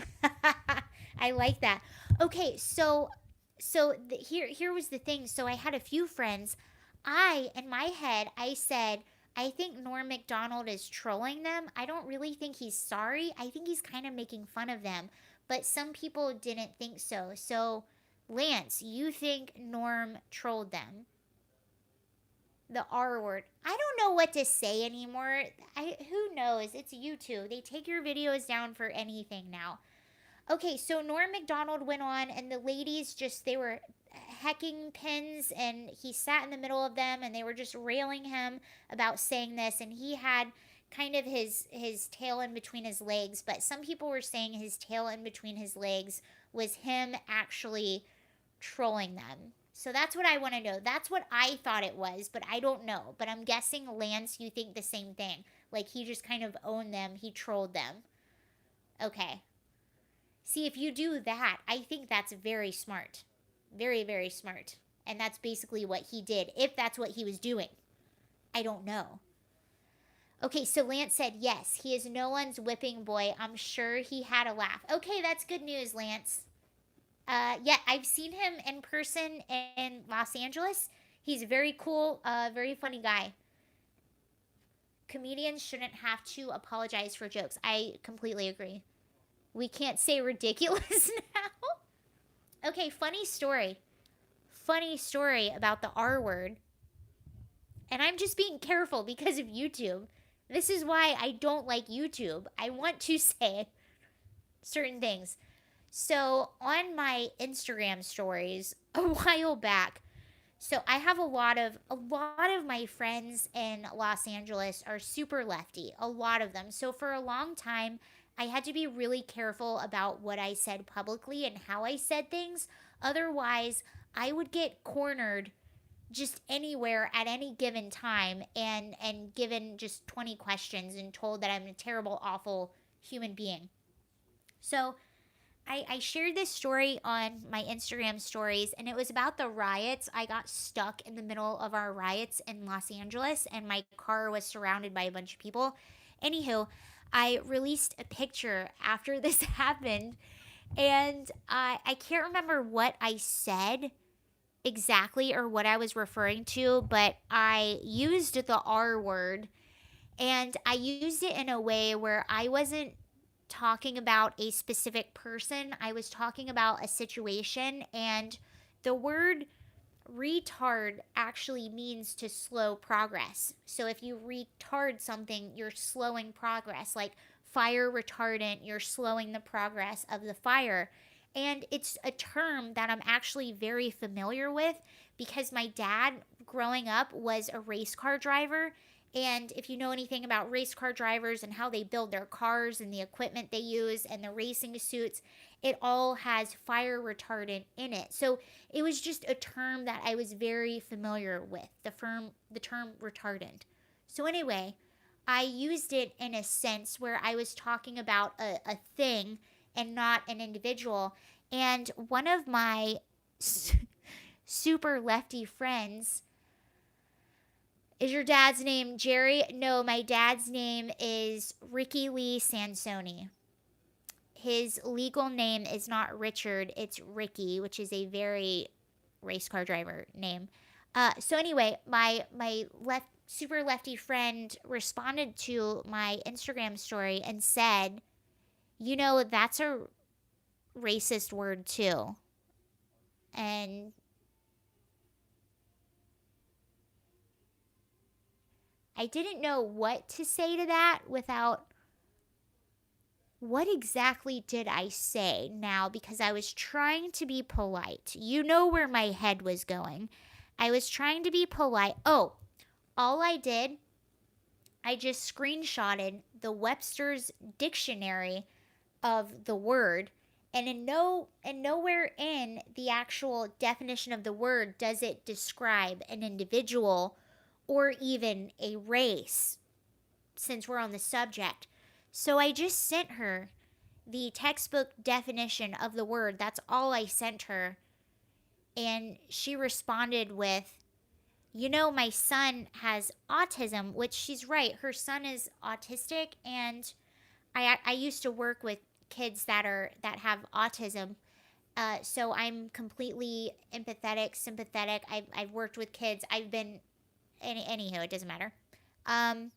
Speaker 1: I like that. Okay, here was the thing. So I had a few friends. In my head, I said, I think Norm Macdonald is trolling them. I don't really think he's sorry. I think he's kind of making fun of them. But some people didn't think so. So, Lance, you think Norm trolled them? The R word. I don't know what to say anymore. Who knows? It's YouTube. They take your videos down for anything now. Okay, so Norm Macdonald went on, and the ladies they were hecking pins, and he sat in the middle of them, and they were just railing him about saying this, and he had kind of his tail in between his legs, but some people were saying his tail in between his legs was him actually trolling them. So that's what I want to know. That's what I thought it was, but I don't know. But I'm guessing, Lance, you think the same thing. Like he just kind of owned them, he trolled them. Okay. See, if you do that, I think that's very smart. Very, very smart. And that's basically what he did, if that's what he was doing. I don't know. Okay, so Lance said, yes, he is no one's whipping boy. I'm sure he had a laugh. Okay, that's good news, Lance. Yeah, I've seen him in person in Los Angeles. He's very cool, very funny guy. Comedians shouldn't have to apologize for jokes. I completely agree. We can't say ridiculous now. Okay, funny story. Funny story about the R word. And I'm just being careful because of YouTube. This is why I don't like YouTube. I want to say certain things. So, on my Instagram stories a while back, so I have a lot of my friends in Los Angeles are super lefty, a lot of them. So for a long time, I had to be really careful about what I said publicly and how I said things. Otherwise, I would get cornered just anywhere at any given time and given just 20 questions and told that I'm a terrible, awful human being. So I shared this story on my Instagram stories, and it was about the riots. I got stuck in the middle of our riots in Los Angeles, and my car was surrounded by a bunch of people. Anywho, I released a picture after this happened, and I can't remember what I said exactly or what I was referring to, but I used the R word, and I used it in a way where I wasn't talking about a specific person. I was talking about a situation, and the word retard actually means to slow progress. So if you retard something, you're slowing progress. Like fire retardant, you're slowing the progress of the fire. And it's a term that I'm actually very familiar with because my dad, growing up, was a race car driver. And if you know anything about race car drivers and how they build their cars and the equipment they use and the racing suits, it all has fire retardant in it. So it was just a term that I was very familiar with, the term retardant. So anyway, I used it in a sense where I was talking about a thing and not an individual. And one of my super lefty friends, is your dad's name Jerry? No, my dad's name is Ricky Lee Sansoni. His legal name is not Richard, it's Ricky, which is a very race car driver name. So anyway, my super lefty friend responded to my Instagram story and said, "You know, that's a racist word too." And I didn't know what to say to that without what exactly did I say now? Because I was trying to be polite. You know where my head was going. I was trying to be polite. Oh, all I did, I just screenshotted the Webster's dictionary of the word, and nowhere in the actual definition of the word does it describe an individual or even a race, since we're on the subject. So I just sent her the textbook definition of the word. That's all I sent her. And she responded with, my son has autism, which she's right. Her son is autistic, and I used to work with kids that have autism. So I'm completely empathetic, sympathetic. I've worked with kids. I've been anywho, it doesn't matter. Um,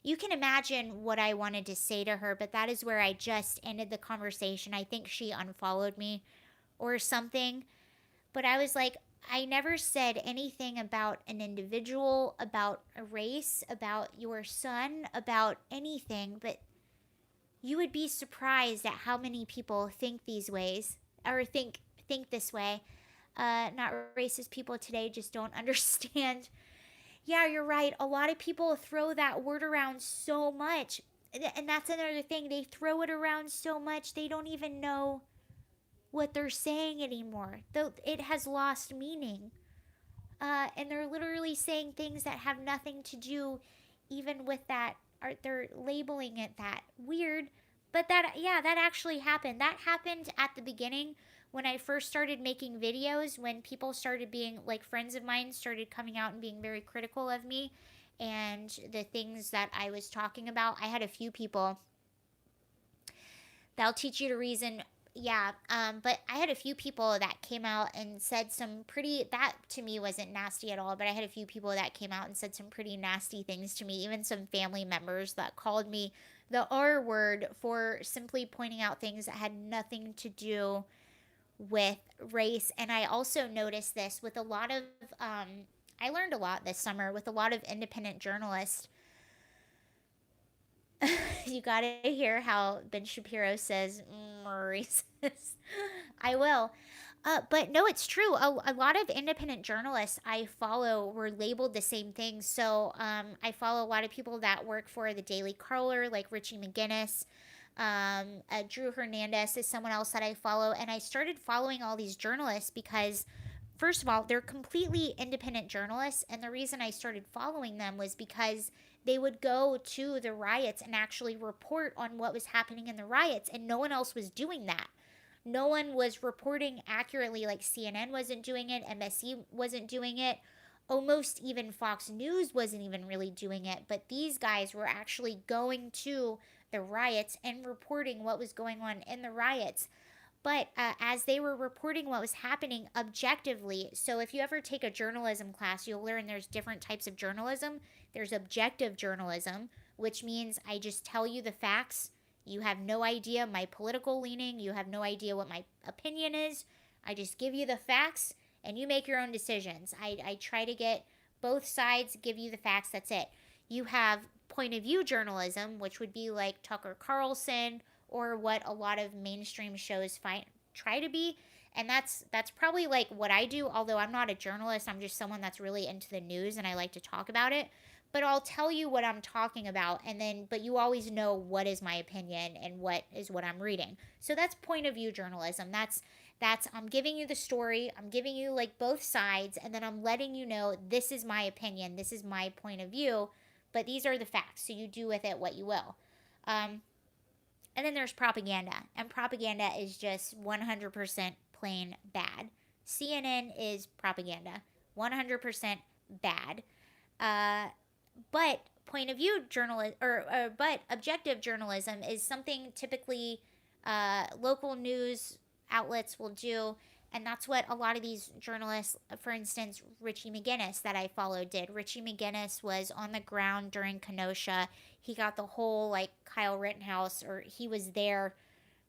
Speaker 1: you can imagine what I wanted to say to her, but that is where I just ended the conversation. I think she unfollowed me or something. But I was like, I never said anything about an individual, about a race, about your son, about anything. But you would be surprised at how many people think these ways or think this way. Not racist people today just don't understand. Yeah, you're right. A lot of people throw that word around so much. And that's another thing. They throw it around so much, they don't even know what they're saying anymore. Though it has lost meaning. And they're literally saying things that have nothing to do even with that. Or they're labeling it that. Weird. But that actually happened. That happened at the beginning when I first started making videos, when people started being, like, friends of mine started coming out and being very critical of me and the things that I was talking about. I had a few people that'll teach you to reason. Yeah, but I had a few people that came out and said some pretty, that to me wasn't nasty at all, but I had a few people that came out and said some pretty nasty things to me, even some family members that called me the R word for simply pointing out things that had nothing to do with race. And I also noticed this with a lot of, I learned a lot this summer with a lot of independent journalists. You gotta hear how Ben Shapiro says racist. I will. But no, it's true. A lot of independent journalists I follow were labeled the same thing. So I follow a lot of people that work for the Daily Caller, like Richie McGinnis. Drew Hernandez is someone else that I follow. And I started following all these journalists because, first of all, they're completely independent journalists. And the reason I started following them was because they would go to the riots and actually report on what was happening in the riots. And no one else was doing that. No one was reporting accurately. Like CNN wasn't doing it, MSC wasn't doing it, almost even Fox News wasn't even really doing it. But these guys were actually going to the riots and reporting what was going on in the riots. But as they were reporting what was happening objectively, so if you ever take a journalism class, you'll learn there's different types of journalism. There's objective journalism, which means I just tell you the facts. You have no idea my political leaning. You have no idea what my opinion is. I just give you the facts and you make your own decisions. I try to get both sides, give you the facts. That's it. You have point of view journalism, which would be like Tucker Carlson or what a lot of mainstream shows try to be. And that's probably like what I do, although I'm not a journalist. I'm just someone that's really into the news and I like to talk about it. But I'll tell you what I'm talking about, and then but you always know what is my opinion and what is what I'm reading. So that's point of view journalism. That's I'm giving you the story, I'm giving you like both sides, and then I'm letting you know this is my opinion, this is my point of view, but these are the facts. So you do with it what you will. And then there's propaganda, and propaganda is just 100% plain bad. CNN is propaganda, 100% bad. But point of view journalism, but objective journalism is something typically local news outlets will do, and that's what a lot of these journalists, for instance, Richie McGinnis that I followed did. Richie McGinnis was on the ground during Kenosha. He got the whole like Kyle Rittenhouse, or he was there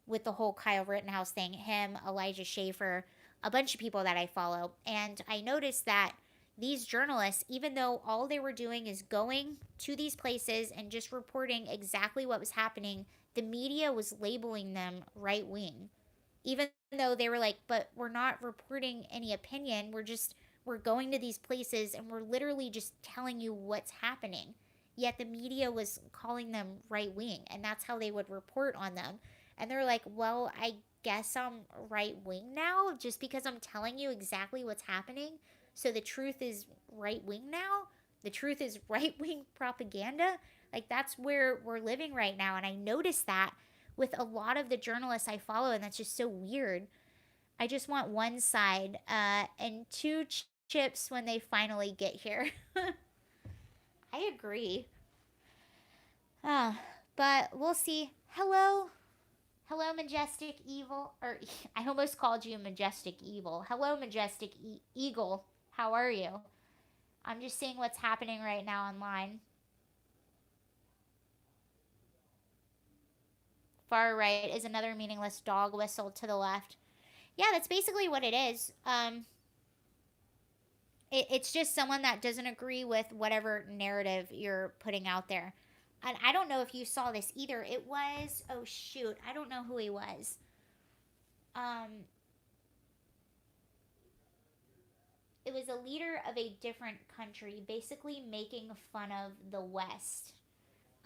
Speaker 1: with the whole Kyle Rittenhouse thing. Him, Elijah Schaffer, a bunch of people that I follow, and I noticed that these journalists, even though all they were doing is going to these places and just reporting exactly what was happening, the media was labeling them right wing. Even though they were like, but we're not reporting any opinion. We're going to these places and we're literally just telling you what's happening. Yet the media was calling them right wing, and that's how they would report on them. And they're like, well, I guess I'm right wing now just because I'm telling you exactly what's happening. So the truth is right wing now? The truth is right wing propaganda? Like, that's where we're living right now. And I noticed that with a lot of the journalists I follow, and that's just so weird. I just want one side and two chips when they finally get here. I agree. Uh, but we'll see. Hello. Hello, Majestic Evil. Or I almost called you Majestic Evil. Hello, Majestic Eagle. How are you? I'm just seeing what's happening right now online. Far right is another meaningless dog whistle to the left. Yeah, that's basically what it is. It's just someone that doesn't agree with whatever narrative you're putting out there. And I don't know if you saw this either. It was, oh shoot, I don't know who he was. Um, it was a leader of a different country, basically making fun of the West.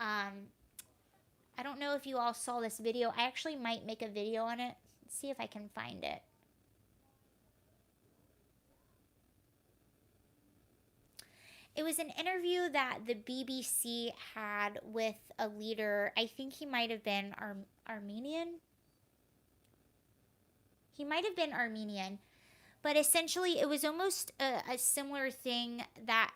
Speaker 1: Um, I don't know if you all saw this video. I actually might make a video on it. Let's see if I can find it. It was an interview that the BBC had with a leader. I think he might have been Armenian. He might have been Armenian, but essentially it was almost a similar thing that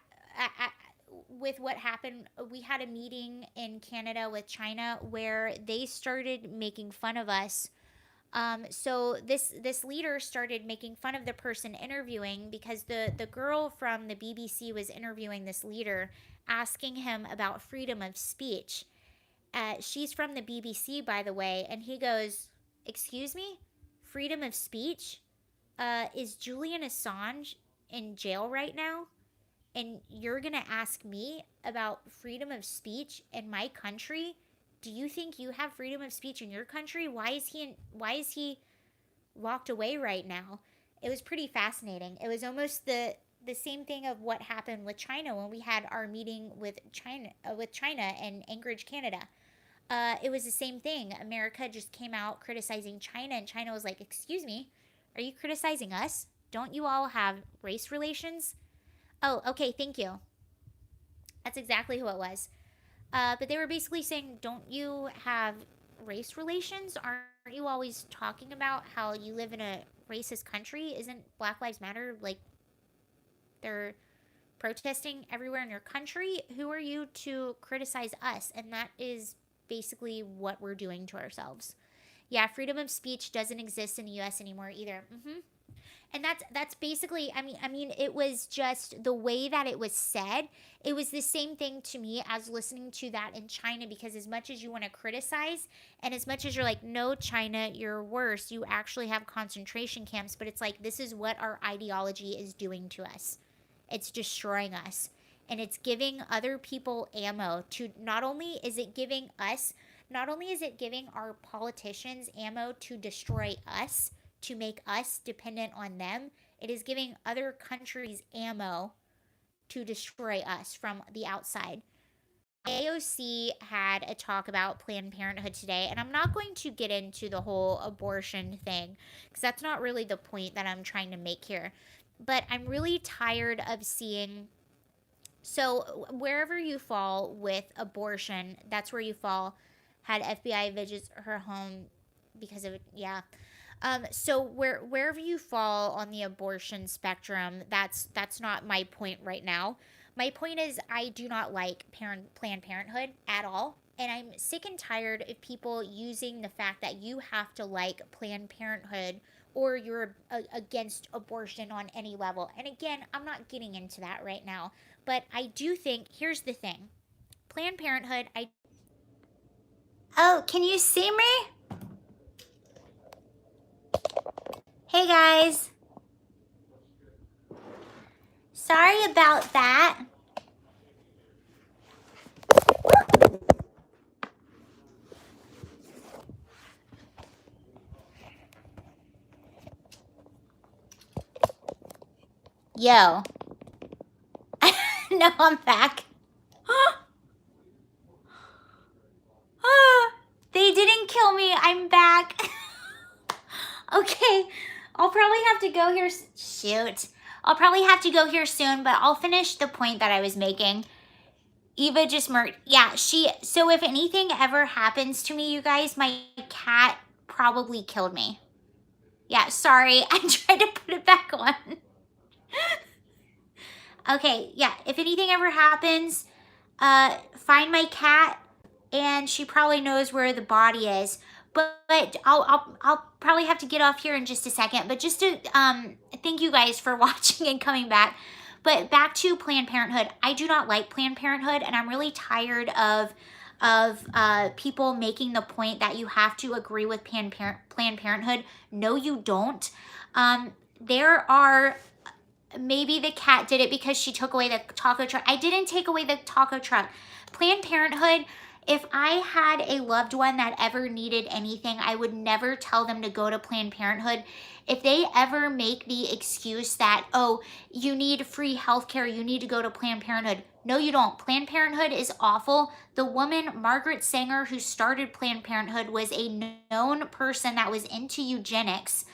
Speaker 1: with what happened. We had a meeting in Canada with China where they started making fun of us. So this leader started making fun of the person interviewing because the girl from the BBC was interviewing this leader, asking him about freedom of speech. She's from the BBC, by the way, and he goes, "Excuse me, freedom of speech? Is Julian Assange in jail right now? And you're gonna ask me about freedom of speech in my country? Do you think you have freedom of speech in your country? Why is he locked away right now?" It was pretty fascinating. It was almost the same thing of what happened with China when we had our meeting with China in Anchorage, Canada. It was the same thing. America just came out criticizing China, and China was like, "Excuse me, are you criticizing us? Don't you all have race relations?" Oh, okay, thank you. That's exactly who it was. But they were basically saying, "Don't you have race relations? Aren't you always talking about how you live in a racist country? Isn't Black Lives Matter like they're protesting everywhere in your country? Who are you to criticize us?" And that is basically what we're doing to ourselves. Yeah, freedom of speech doesn't exist in the US anymore either. And that's basically, I mean it was just the way that it was said. It was the same thing to me as listening to that in China, because as much as you want to criticize and as much as you're like, "No, China, you're worse, you actually have concentration camps," but it's like, this is what our ideology is doing to us. It's destroying us, and it's giving other people ammo to, not only is it giving our politicians ammo to destroy us, to make us dependent on them, it is giving other countries ammo to destroy us from the outside. AOC had a talk about Planned Parenthood today, and I'm not going to get into the whole abortion thing because that's not really the point that I'm trying to make here. But I'm really tired of seeing. So, wherever you fall with abortion, that's where you fall. Had FBI visits her home because of it. Yeah. So wherever you fall on the abortion spectrum, that's not my point right now. My point is, I do not like Planned Parenthood at all, and I'm sick and tired of people using the fact that you have to like Planned Parenthood or you're against abortion on any level. And again, I'm not getting into that right now, but I do think, here's the thing: Planned Parenthood. I Oh, can you see me? Hey guys. Sorry about that. Yo. No, I'm back. They didn't kill me. I'm back. Okay. I'll probably have to go here. Shoot. I'll probably have to go here soon, but I'll finish the point that I was making. Eva just murdered. Yeah, so if anything ever happens to me, you guys, my cat probably killed me. Yeah, sorry. I tried to put it back on. Okay, yeah, if anything ever happens, find my cat, and she probably knows where the body is. But I'll probably have to get off here in just a second. But just to thank you guys for watching and coming back. But back to Planned Parenthood. I do not like Planned Parenthood, and I'm really tired of people making the point that you have to agree with Planned Parenthood. No, you don't. There are. Maybe the cat did it because she took away the taco truck. I didn't take away the taco truck. Planned Parenthood, if I had a loved one that ever needed anything, I would never tell them to go to Planned Parenthood. If they ever make the excuse that, oh, you need free healthcare, you need to go to Planned Parenthood. No, you don't. Planned Parenthood is awful. The woman, Margaret Sanger, who started Planned Parenthood, was a known person that was into eugenics.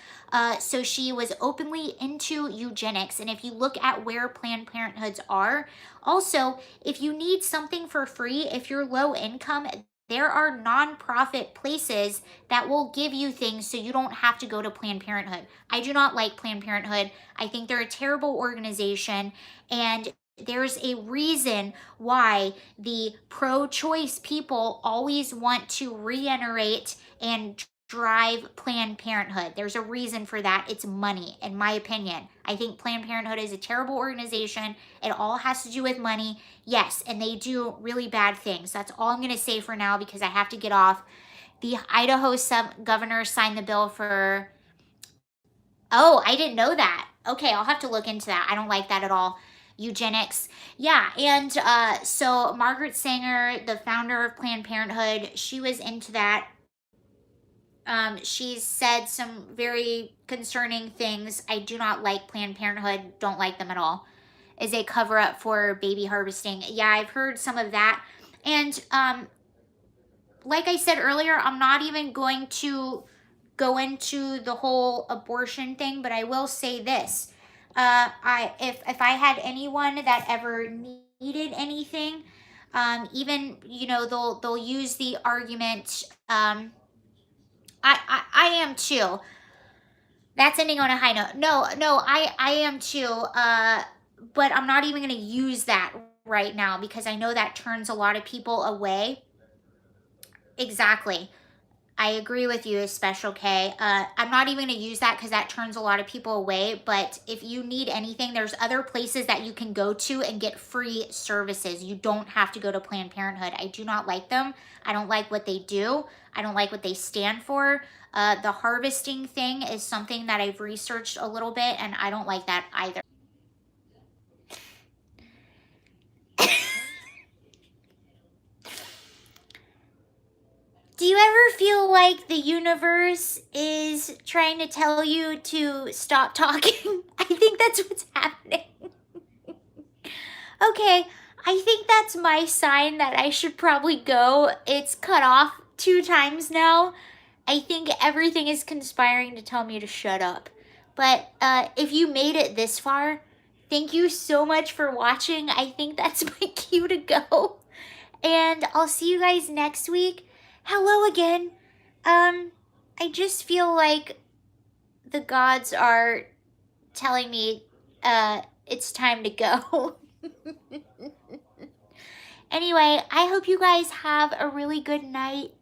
Speaker 1: So she was openly into eugenics. And if you look at where Planned Parenthoods are, also, if you need something for free, if you're low income, there are nonprofit places that will give you things so you don't have to go to Planned Parenthood. I do not like Planned Parenthood. I think they're a terrible organization, and there's a reason why the pro-choice people always want to reiterate and drive Planned Parenthood. There's a reason for that. It's money, in my opinion. I think Planned Parenthood is a terrible organization. It all has to do with money. Yes, and they do really bad things. That's all I'm going to say for now because I have to get off. The Idaho governor signed the bill for... Oh, I didn't know that. Okay, I'll have to look into that. I don't like that at all. Eugenics. Yeah, and so Margaret Sanger, the founder of Planned Parenthood, she was into that. She's said some very concerning things. I do not like Planned Parenthood. Don't like them at all. Is a cover-up for baby harvesting. Yeah, I've heard some of that. And like I said earlier, I'm not even going to go into the whole abortion thing, but I will say this. If I had anyone that ever needed anything, even, you know, they'll use the argument, I am too. That's ending on a high note. No, I am too. But I'm not even going to use that right now because I know that turns a lot of people away. Exactly. I agree with you, Special K. I'm not even going to use that because that turns a lot of people away. But if you need anything, there's other places that you can go to and get free services. You don't have to go to Planned Parenthood. I do not like them. I don't like what they do. I don't like what they stand for. The harvesting thing is something that I've researched a little bit, and I don't like that either. Do you ever feel like the universe is trying to tell you to stop talking? I think that's what's happening. Okay, I think that's my sign that I should probably go. It's cut off 2 times now. I think everything is conspiring to tell me to shut up. But if you made it this far, thank you so much for watching. I think that's my cue to go. And I'll see you guys next week. Hello again. I just feel like the gods are telling me it's time to go. Anyway, I hope you guys have a really good night.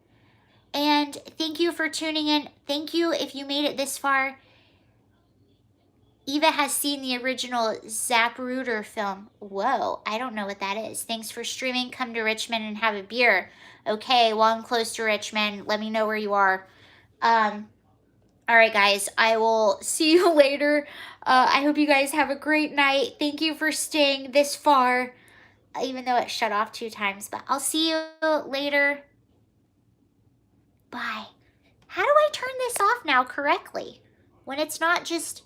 Speaker 1: And thank you for tuning in. Thank you if you made it this far. Eva has seen the original Zapruder film. Whoa, I don't know what that is. Thanks for streaming. Come to Richmond and have a beer. Okay, well, I'm close to Richmond. Let me know where you are. All right, guys, I will see you later. I hope you guys have a great night. Thank you for staying this far, even though it shut off 2 times. But I'll see you later. Bye. How do I turn this off now correctly when it's not just